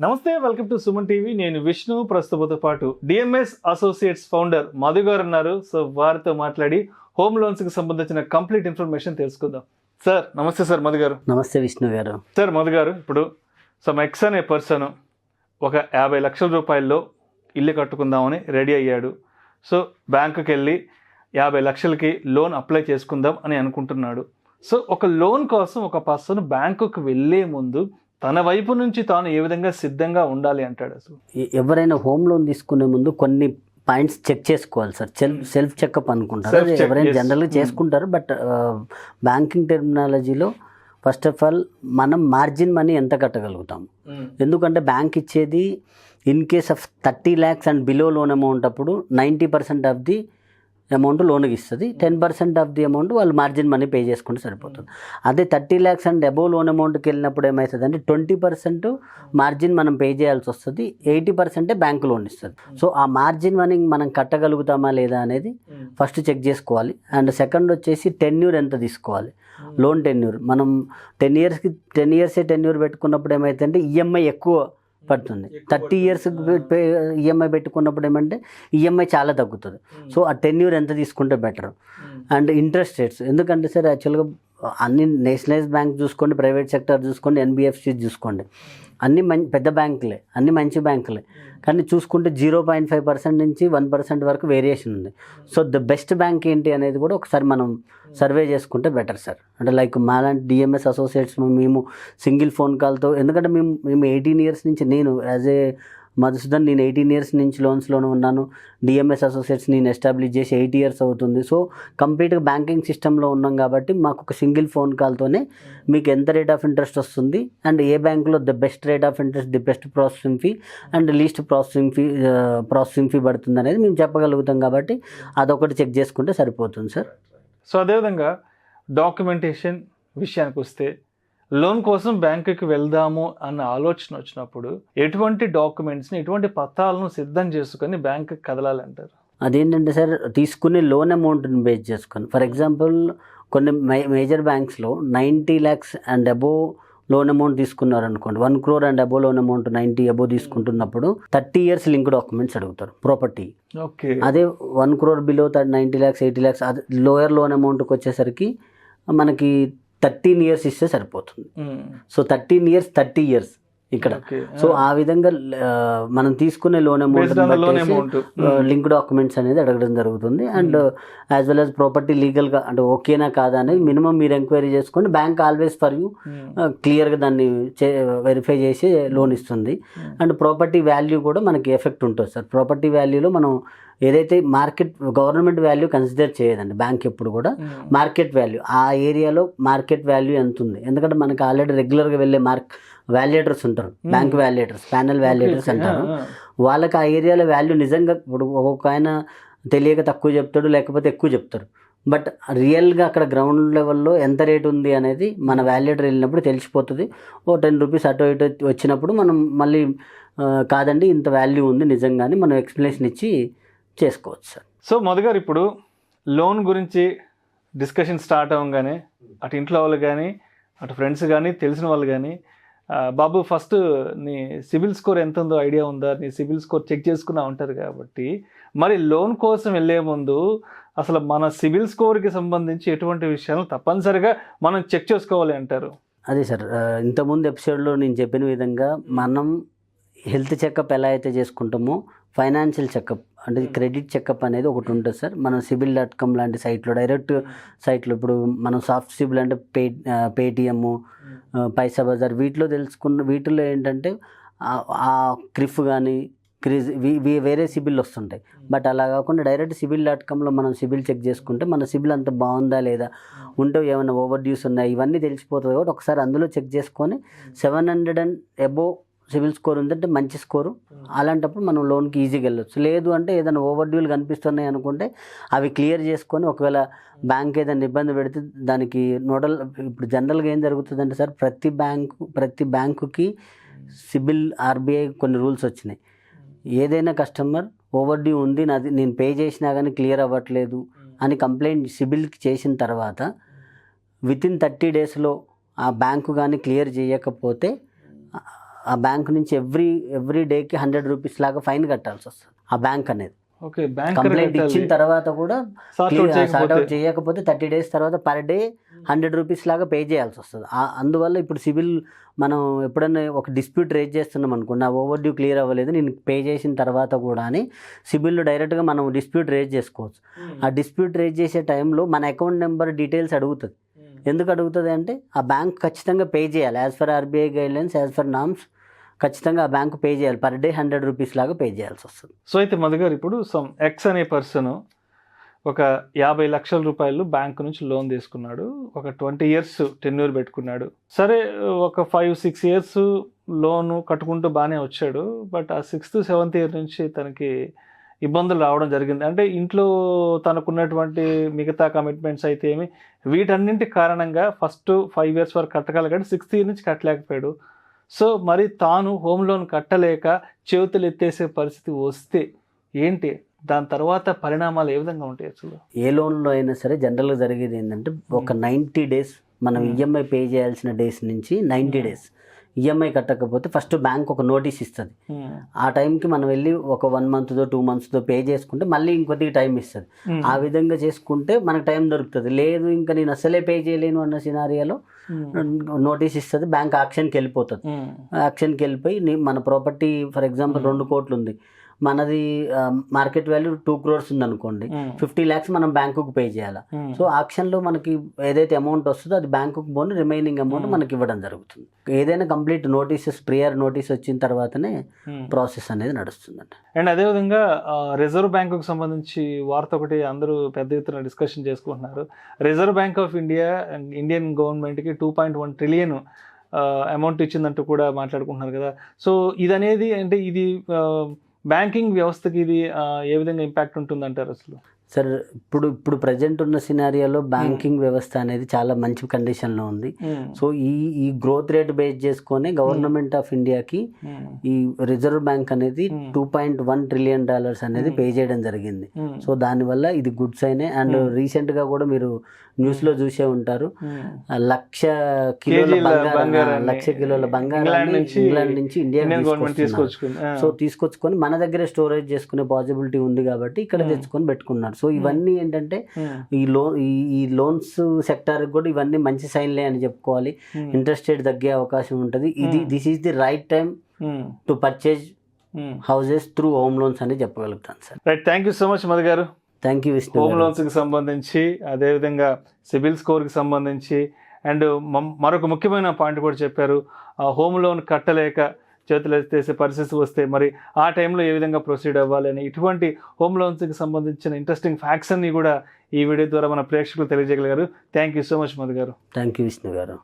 నమస్తే, welcome to Suman TV. నేను విష్ణు. ప్రస్తుతంతో పాటు డిఎంఎస్ అసోసియేట్స్ ఫౌండర్ మధు గారు ఉన్నారు. సో వారితో మాట్లాడి హోమ్ లోన్స్ కి సంబంధించిన కంప్లీట్ ఇన్ఫర్మేషన్ తెలుసుకుందాం. సార్ నమస్తే. సార్ మధు గారు. నమస్తే విష్ణు గారు. సార్ మధు గారు, ఇప్పుడు సమ్ ఎక్స్ అనే పర్సన్ ఒక 50 లక్షల రూపాయల్లో ఇల్లు కట్టుకుందామని రెడీ అయ్యాడు. సో బ్యాంకుకి వెళ్ళి 50 లక్షలకి లోన్ అప్లై చేసుకుందాం అని అనుకుంటున్నాడు. సో ఒక లోన్ కోసం ఒక పర్సన్ బ్యాంకుకి వెళ్ళే ముందు తన వైపు నుంచి తాను ఏ విధంగా సిద్ధంగా ఉండాలి అంటాడు? అసలు ఎవరైనా హోమ్ లోన్ తీసుకునే ముందు కొన్ని పాయింట్స్ చెక్ చేసుకోవాలి సార్. సెల్ఫ్ చెకప్ అనుకుంటారు, ఎవరైనా జనరల్గా చేసుకుంటారు. బట్ బ్యాంకింగ్ టెర్మినాలజీలో ఫస్ట్ ఆఫ్ ఆల్ మనం మార్జిన్ మనీ ఎంత కట్టగలుగుతాం. ఎందుకంటే బ్యాంక్ ఇచ్చేది in case of 30 lakhs and below loan amount అప్పుడు 90% ఆఫ్ ది అమౌంట్ లోన్కి ఇస్తుంది. 10% ఆఫ్ ది అమౌంట్ వాళ్ళు మార్జిన్ మనీ పే చేసుకుంటే సరిపోతుంది. అదే 30 lakhs అండ్ అబోవ్ లోన్ అమౌంట్కి వెళ్ళినప్పుడు ఏమవుతుంది అంటే 20% మార్జిన్ మనం పే చేయాల్సి వస్తుంది, 80% బ్యాంక్ లోన్ ఇస్తుంది. సో ఆ మార్జిన్ మనీ మనం కట్టగలుగుతామా లేదా అనేది ఫస్ట్ చెక్ చేసుకోవాలి. అండ్ సెకండ్ వచ్చేసి టెన్యూర్ ఎంత తీసుకోవాలి. లోన్ టెన్యూర్ మనం 10 years టెన్యూర్ పెట్టుకున్నప్పుడు ఏమైతుందంటే ఈఎంఐ ఎక్కువ పడుతుంది. 30 years ఈఎంఐ పెట్టుకున్నప్పుడు ఏమంటే ఈఎంఐ చాలా తగ్గుతుంది. సో ఆ టెన్యూర్ ఎంత తీసుకుంటే బెటర్. అండ్ ఇంట్రెస్ట్ రేట్స్, ఎందుకంటే సార్ యాక్చువల్గా అన్ని నేషనలైజ్ బ్యాంక్ చూసుకోండి, ప్రైవేట్ సెక్టర్ చూసుకోండి, ఎన్బిఎఫ్సి చూసుకోండి, అన్ని పెద్ద బ్యాంకులే, అన్ని మంచి బ్యాంకులే. కానీ చూసుకుంటే 0.5% నుంచి 1% వరకు వేరియేషన్ ఉంది. సో ద బెస్ట్ బ్యాంక్ ఏంటి అనేది కూడా ఒకసారి మనం సర్వే చేసుకుంటే బెటర్ సార్. అంటే లైక్ మాలాంటి డిఎంఎస్ అసోసియేట్స్ మేము సింగిల్ ఫోన్ కాల్తో, ఎందుకంటే మేము 18 years నుంచి, నేను యాజ్ ఏ మధుసూదన్ నేను 18 years నుంచి లోన్స్లోనే ఉన్నాను. డిఎంఎస్ అసోసియేట్స్ నేను ఎస్టాబ్లిష్ చేసి 8 years అవుతుంది. సో కంప్లీట్గా బ్యాంకింగ్ సిస్టంలో ఉన్నాం కాబట్టి మాకు ఒక సింగిల్ ఫోన్ కాల్తోనే మీకు ఎంత రేట్ ఆఫ్ ఇంట్రెస్ట్ వస్తుంది అండ్ ఏ బ్యాంకులో the best rate of interest, the best processing fee and least processing fee పడుతుంది అనేది మేము చెప్పగలుగుతాం. కాబట్టి అదొకటి చెక్ చేసుకుంటే సరిపోతుంది సార్. సో అదేవిధంగా డాక్యుమెంటేషన్ విషయానికి వస్తే, లోన్ కోసం బ్యాంకుకి వెళ్దాము అన్న ఆలోచన వచ్చినప్పుడు ఎటువంటి డాక్యుమెంట్స్ని, ఎటువంటి పత్రాలను సిద్ధం చేసుకొని బ్యాంకుకి కదలాలంటారు? అదేంటంటే సార్, తీసుకునే లోన్ అమౌంట్ని బేస్ చేసుకొని, ఫర్ ఎగ్జాంపుల్ కొన్ని మేజర్ బ్యాంక్స్లో 90 lakhs and above loan amount తీసుకున్నారు అనుకోండి, 1 crore and above loan amount 90 above తీసుకుంటున్నప్పుడు 30 years లింక్ డాక్యుమెంట్స్ అడుగుతారు ప్రాపర్టీ. ఓకే. అదే 1 crore బిలో 90 lakhs 80 lakhs అదే లోయర్ లోన్ అమౌంట్కి వచ్చేసరికి మనకి 13 years ఇస్తే సరిపోతుంది. సో 13 years 30 years ఇక్కడ. సో ఆ విధంగా మనం తీసుకునే లోన్ అమౌంట్ లింక్ డాక్యుమెంట్స్ అనేది అడగడం జరుగుతుంది. And as well as property లీగల్గా అంటే ఓకేనా కాదా అనేది మినిమం మీరు ఎంక్వైరీ చేసుకోండి. బ్యాంక్ ఆల్వేస్ ఫర్ యూ క్లియర్గా దాన్ని వెరిఫై చేసి లోన్ ఇస్తుంది. అండ్ ప్రాపర్టీ వాల్యూ కూడా మనకి ఎఫెక్ట్ ఉంటుంది సార్. ప్రాపర్టీ వాల్యూలో మనం ఏదైతే గవర్నమెంట్ వాల్యూ కన్సిడర్ చేయదండి బ్యాంక్ ఎప్పుడు కూడా. మార్కెట్ వాల్యూ, ఆ ఏరియాలో మార్కెట్ వాల్యూ ఎంత ఉంది. ఎందుకంటే మనకి ఆల్రెడీ రెగ్యులర్గా వెళ్ళే వాల్యుయేటర్స్ ఉంటారు, బ్యాంక్ వాల్యుయేటర్స్, ప్యానల్ వాల్యుయేటర్స్ అంటారు. వాళ్ళకి ఆ ఏరియాలో వాల్యూ నిజంగా ఇప్పుడు ఒక్కొక్క ఆయన తెలియక తక్కువ చెప్తాడు, లేకపోతే ఎక్కువ చెప్తారు. బట్ రియల్గా అక్కడ గ్రౌండ్ లెవెల్లో ఎంత రేట్ ఉంది అనేది మన వాల్యుయేటర్ వెళ్ళినప్పుడు తెలిసిపోతుంది. 10 rupees అటు ఇటు వచ్చినప్పుడు మనం మళ్ళీ కాదండి ఇంత వాల్యూ ఉంది నిజంగానే మనం ఎక్స్ప్లెనేషన్ ఇచ్చి చేసుకోవచ్చు సార్. సో మొదటిగా ఇప్పుడు లోన్ గురించి డిస్కషన్ స్టార్ట్ అవ్వగానే అటు ఇంట్లో వాళ్ళు కానీ, అటు ఫ్రెండ్స్ కానీ, తెలిసిన వాళ్ళు కానీ, బాబు ఫస్ట్ నీ సిబిల్ స్కోర్ ఎంత ఉందో ఐడియా ఉందా, నీ సిబిల్ స్కోర్ చెక్ చేసుకున్నా ఉంటారు. కాబట్టి మరి లోన్ కోసం వెళ్ళే ముందు అసలు మన సిబిల్ స్కోర్కి సంబంధించి ఎటువంటి విషయాలు తప్పనిసరిగా మనం చెక్ చేసుకోవాలి అంటారు? అదే సార్, ఇంతకుముందు ఎపిసోడ్లో నేను చెప్పిన విధంగా మనం హెల్త్ చెకప్ ఎలా అయితే చేసుకుంటామో ఫైనాన్షియల్ చెకప్ అంటే క్రెడిట్ చెకప్ అనేది ఒకటి ఉంటుంది సార్. మనం sibil.com లాంటి సైట్లో, డైరెక్ట్ సైట్లో, ఇప్పుడు మనం సాఫ్ట్ సిబిల్ అంటే పేటిఎమ్, పైసా బజార్, వీటిలో ఏంటంటే ఆ క్రిఫ్ కానీ క్రిజ్ వేరే సిబిల్ వస్తుంటాయి. బట్ అలా కాకుండా డైరెక్ట్ sibil.comలో మనం సిబిల్ చెక్ చేసుకుంటే మన సిబిల్ అంత బాగుందా లేదా, ఉంటే ఏమైనా ఓవర్ డ్యూస్ ఉన్నాయి, ఇవన్నీ తెలిసిపోతుంది. కాబట్టి ఒకసారి అందులో చెక్ చేసుకొని 700 and above సిబిల్ స్కోర్ ఉందంటే మంచి స్కోరు. అలాంటప్పుడు మనం లోన్కి ఈజీగా వెళ్ళొచ్చు. లేదు అంటే ఏదైనా ఓవర్ డ్యూలు కనిపిస్తున్నాయి అనుకుంటే అవి క్లియర్ చేసుకొని, ఒకవేళ బ్యాంక్ ఏదైనా ఇబ్బంది పెడితే దానికి నోడల్, ఇప్పుడు జనరల్గా ఏం జరుగుతుందంటే సార్, ప్రతి బ్యాంకుకి సిబిల్ ఆర్బీఐ కొన్ని రూల్స్ వచ్చినాయి. ఏదైనా కస్టమర్ ఓవర్ డ్యూ ఉంది, నేను పే చేసినా కానీ క్లియర్ అవ్వట్లేదు అని కంప్లైంట్ సిబిల్కి చేసిన తర్వాత వితిన్ 30 daysలో ఆ బ్యాంకు కానీ క్లియర్ చేయకపోతే ఆ బ్యాంక్ నుంచి ఎవ్రీ డేకి 100 రూపీస్ లాగా ఫైన్ కట్టాల్సి వస్తుంది ఆ బ్యాంక్ అనేది. ఓకే, బ్యాంక్ కంప్లైంట్ ఇచ్చిన తర్వాత కూడా సార్ట్ అవుట్ చేయకపోతే 30 days తర్వాత పర్ డే 100 రూపీస్ లాగా పే చేయాల్సి వస్తుంది. అందువల్ల ఇప్పుడు సివిల్ మనం ఎప్పుడన్నా ఒక డిస్ప్యూట్ రేజ్ చేస్తున్నాం అనుకో, నా ఓవర్ డ్యూ క్లియర్ అవ్వలేదు నేను పే చేసిన తర్వాత కూడా అని సిబిల్లో డైరెక్ట్గా మనం డిస్ప్యూట్ రేజ్ చేసుకోవచ్చు. ఆ డిస్ప్యూట్ రేజ్ చేసే టైంలో మన అకౌంట్ నెంబర్ డీటెయిల్స్ అడుగుతుంది. ఎందుకు అడుగుతుంది అంటే ఆ బ్యాంక్ ఖచ్చితంగా పే చేయాలి. As for RBI guidelines, as for norms ఖచ్చితంగా ఆ బ్యాంకు పే చేయాలి. పర్ డే 100 రూపీస్ లాగా పే చేయాల్సి వస్తుంది. సో అయితే మధు గారు, ఇప్పుడు సమ్ ఎక్స్ అనే పర్సన్ ఒక 50 లక్షల రూపాయలు బ్యాంకు నుంచి లోన్ తీసుకున్నాడు, ఒక 20 years టెన్యూర్ పెట్టుకున్నాడు. సరే, ఒక 5-6 years లోను కట్టుకుంటూ బాగానే వచ్చాడు. బట్ ఆ 6th 7th year నుంచి తనకి ఇబ్బందులు రావడం జరిగింది. అంటే ఇంట్లో తనకున్నటువంటి మిగతా కమిట్మెంట్స్ అయితే ఏమి, వీటన్నింటి కారణంగా ఫస్ట్ 5 years వరకు కట్టగలిగాడు, 6th year నుంచి కట్టలేకపోయాడు. సో మరి తాను హోమ్ లోన్ కట్టలేక చేతులు ఎత్తేసే పరిస్థితి వస్తే ఏంటి, దాని తర్వాత పరిణామాలు ఏ విధంగా ఉంటాయి? అసలు ఏ లోన్లో అయినా సరే జనరల్గా జరిగేది ఏంటంటే ఒక 90 days మనం ఈఎంఐ పే చేయాల్సిన డేస్ నుంచి 90 days ఈఎంఐ కట్టకపోతే ఫస్ట్ బ్యాంక్ ఒక నోటీస్ ఇస్తుంది. ఆ టైంకి మనం వెళ్ళి ఒక 1 monthతో 2 monthsతో పే చేసుకుంటే మళ్ళీ ఇంకొద్దిగా టైం ఇస్తుంది. ఆ విధంగా చేసుకుంటే మనకు టైం దొరుకుతుంది. లేదు ఇంకా నేను అసలే పే చేయలేను అన్న సినారియాలో నోటీస్ ఇస్తుంది, బ్యాంక్ యాక్షన్కి వెళ్ళిపోతుంది. యాక్షన్కి వెళ్ళిపోయి మన ప్రాపర్టీ ఫర్ ఎగ్జాంపుల్ 2 కోట్లు ఉంది, మనది మార్కెట్ వాల్యూ 2 crores ఉంది అనుకోండి, 50 lakhs మనం బ్యాంకుకు పే చేయాలి. సో ఆక్షన్లో మనకి ఏదైతే అమౌంట్ వస్తుందో అది బ్యాంకుకు పోని రిమైనింగ్ అమౌంట్ మనకి ఇవ్వడం జరుగుతుంది. ఏదైనా కంప్లీట్ నోటీసెస్, ప్రియర్ నోటీస్ వచ్చిన తర్వాతనే ప్రాసెస్ అనేది నడుస్తుందండి. అండ్ అదేవిధంగా రిజర్వ్ బ్యాంకుకు సంబంధించి వార్త ఒకటి అందరూ పెద్ద ఎత్తున డిస్కషన్ చేసుకుంటున్నారు. Reserve bank of India Indian గవర్నమెంట్కి 2.1 trillion అమౌంట్ ఇచ్చిందంటూ కూడా మాట్లాడుకుంటున్నారు కదా. సో ఇది అంటే ఇది బ్యాంకింగ్ వ్యవస్థకి ఇది ఏ విధంగా ఇంపాక్ట్ ఉంటుందంటారు అసలు? సార్, ఇప్పుడు ప్రజెంట్ ఉన్న సినారియాలో బ్యాంకింగ్ వ్యవస్థ అనేది చాలా మంచి కండిషన్లో ఉంది. సో ఈ గ్రోత్ రేట్ బేస్ చేసుకొని గవర్నమెంట్ ఆఫ్ ఇండియాకి ఈ రిజర్వ్ బ్యాంక్ అనేది $2.1 trillion అనేది పే చేయడం జరిగింది. సో దానివల్ల ఇది గుడ్ సైనే. అండ్ రీసెంట్గా కూడా మీరు న్యూస్లో చూసే ఉంటారు, 1,00,000 కిలోల బంగారాన్ని ఇంగ్లాండ్ నుంచి ఇండియా సో తీసుకొచ్చుకొని మన దగ్గరే స్టోరేజ్ చేసుకునే పాసిబిలిటీ ఉంది కాబట్టి ఇక్కడ తెచ్చుకొని పెట్టుకున్నారు. సో ఇవన్నీ ఏంటంటే ఈ లోన్స్ సెక్టార్ కూడా ఇవన్నీ మంచి సైన్లే అని చెప్పుకోవాలి. ఇంట్రెస్ట్ రేట్ తగ్గే అవకాశం ఉంటుంది. This is the right time to purchase houses through home loans అని చెప్పగలుగుతాను sir. Right, thank you so much Madhu గారు. Thank you Vishnu. హోమ్ లోన్స్కి సంబంధించి, అదేవిధంగా సిబిల్ స్కోర్కి సంబంధించి, అండ్ మరొక ముఖ్యమైన పాయింట్ కూడా చెప్పారు, హోమ్ లోన్ కట్టలేక చేతులు ఎత్తేసే పరిస్థితి వస్తే మరి ఆ టైంలో ఏ విధంగా ప్రొసీడ్ అవ్వాలని, ఇటువంటి హోమ్ లోన్స్కి సంబంధించిన ఇంట్రెస్టింగ్ ఫ్యాక్ట్స్ అన్ని కూడా ఈ వీడియో ద్వారా మన ప్రేక్షకులు తెలియజేయగలిగారు. Thank you so much Madhu గారు. థ్యాంక్ యూ విష్ణు గారు.